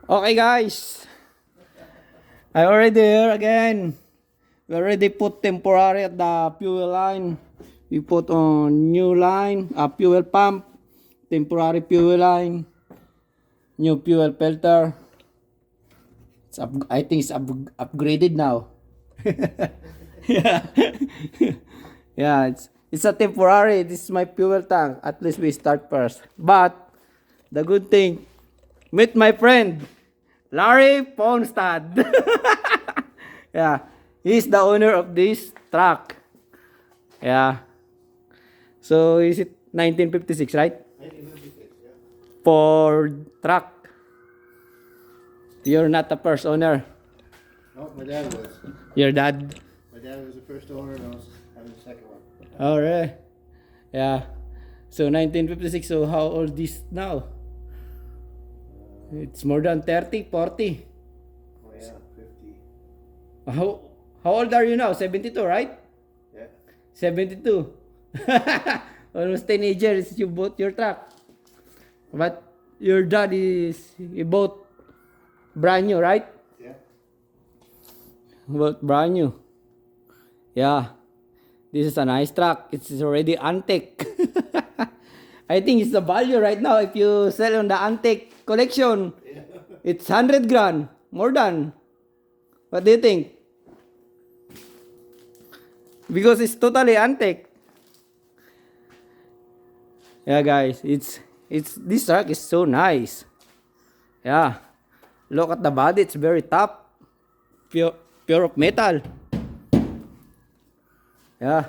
Okay guys, I already here again. We already put temporary at the fuel line. We put on new line, fuel pump, temporary fuel line, new fuel filter. I think it's upgraded now. Yeah, yeah. It's a temporary. This is my fuel tank. At least we start first. But the good thing, meet my friend Larry Ponstad. Yeah, he's the owner of this truck. Yeah. So is it 1956, right? 1956, yeah. Ford truck. You're not the first owner. No, my dad was. Your dad. My dad was the first owner, and I'm the second one. All right. Yeah. So 1956. So how old is now? It's more than 30, 40. Oh yeah, 50. How old are you now? 72, right? Yeah. 72. Almost teenagers. You bought your truck. But your dad he bought brand new, right? Yeah. Bought brand new. Yeah. This is a nice truck. It's already antique. I think it's the value right now if you sell on the antique collection. Yeah. It's 100 grand. More than. What do you think? Because it's totally antique. Yeah, guys, it's this truck is so nice. Yeah, look at the body; it's very tough, pure of metal. Yeah,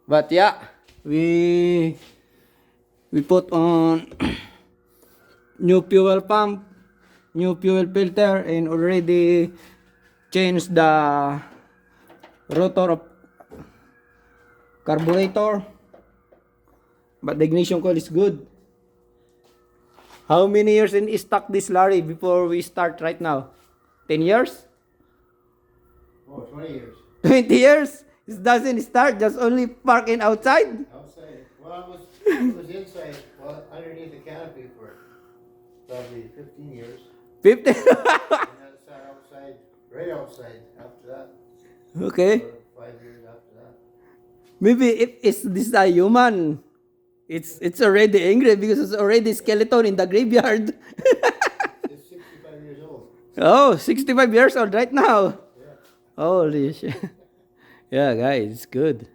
but yeah, we put on new fuel pump, new fuel filter, and already changed the rotor of carburetor. But the ignition coil is good. How many years in stock this Larry before we start right now? 10 years? Oh, 20 years. 20 years? It doesn't start, just only parking outside? Outside. Well, it was inside, well, underneath the canopy for probably 15 years. 50? And then it sat outside, right outside after that. Okay. For 5 years after that. Maybe if it's this a human, it's already angry because it's already skeleton in the graveyard. It's 65 years old. Oh, 65 years old right now. Yeah. Holy shit. Yeah, guys, it's good.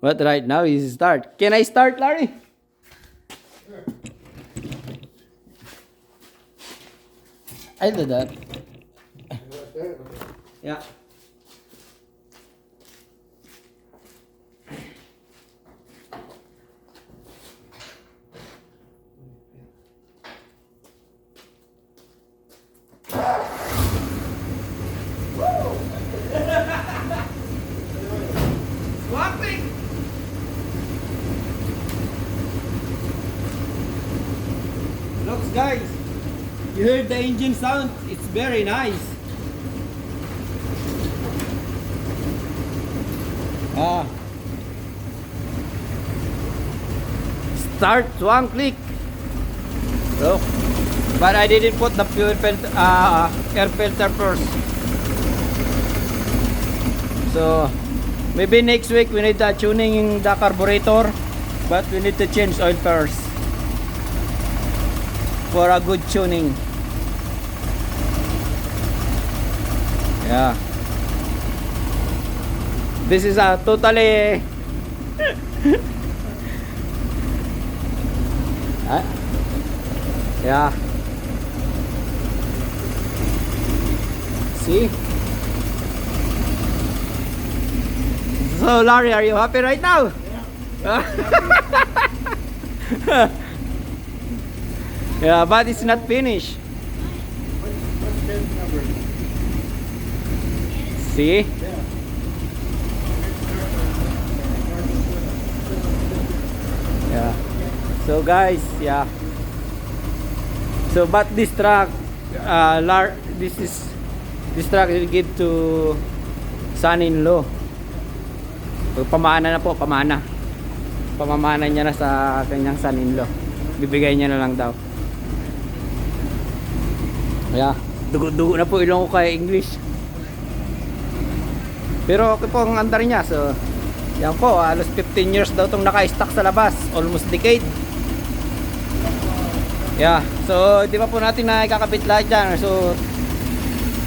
But right now is start. Can I start, Larry? Sure. I do that. You want to start? Yeah. Swapping. Looks, guys. You heard the engine sound? It's very nice. Ah. Start one click. Look. But I didn't put the fuel filter, air filter first. So maybe next week we need tuning the carburetor, but we need to change oil first for a good tuning. Yeah. This is a totally yeah. See? So Larry, are you happy right now? Yeah. Yeah, but it's not finished. What's the number? See? Yeah. Yeah. So guys, yeah. So but this truck, this truck will give to son-in-law. Pamana na po, pamana. Pamamana niya na sa kanyang son-in-law. Bibigay niya na lang daw. Yeah, dugo-dugo na po ilong ko kay English. Pero okay po ang andar niya. So, yan po, halos 15 years daw itong naka-stock sa labas. Almost decade. Yeah, so di pa po natin na ikakabit lahat dyan. So,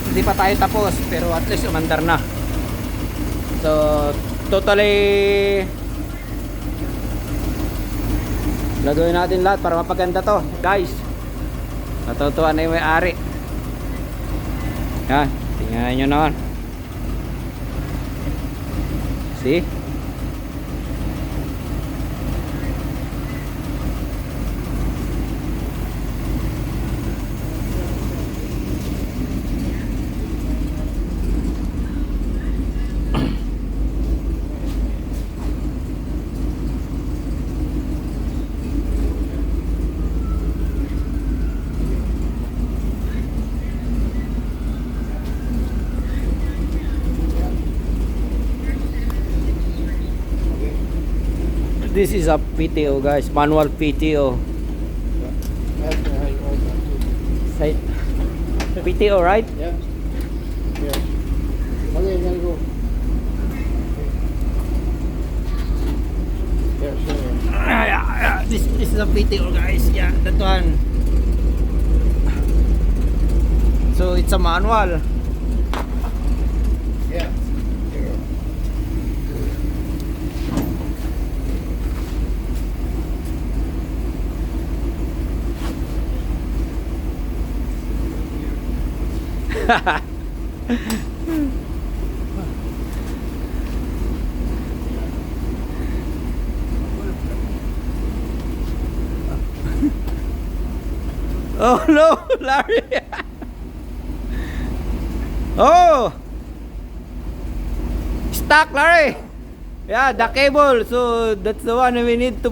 hindi pa tayo tapos. Pero at least umandar na. So, totally gagawin natin lahat para mapaganda to, guys. Natutuwa na yung may-ari. Yan, tingnan nyo naman. See? This is a PTO, guys, manual PTO. Say PTO, right? Yeah. Yeah. Okay, gotta go. Yeah, sure. This is a PTO, guys. Yeah, that one. So it's a manual. Yeah. Oh no, Larry. Oh, stuck, Larry. Yeah, the cable. So that's the one we need to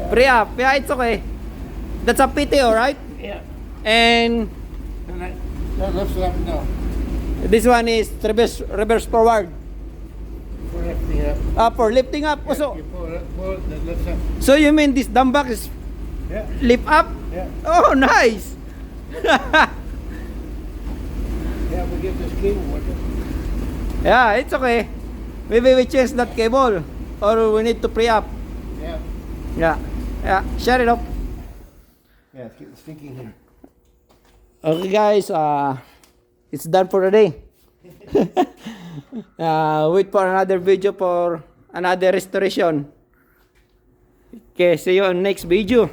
pre up. Yeah, it's okay. That's a PTO, right? Yeah. And Let's let me know. this one is reverse forward. For lifting up. For lifting up. Also, You pull it, then lift up. so you mean this dumb box is Yeah. lift up? Yeah. Oh, nice. Yeah, we get this cable working. Yeah, it's okay. Maybe we change that cable, or we need to pre up. Yeah. Yeah, yeah. Shut it up. Yeah, it's getting stinky here. Okay, guys. It's done for the day. Wait for another video for another restoration. Okay, see you on next video.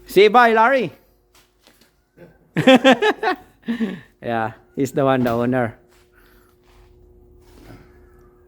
Say bye, Larry. Yeah, he's the one, the owner.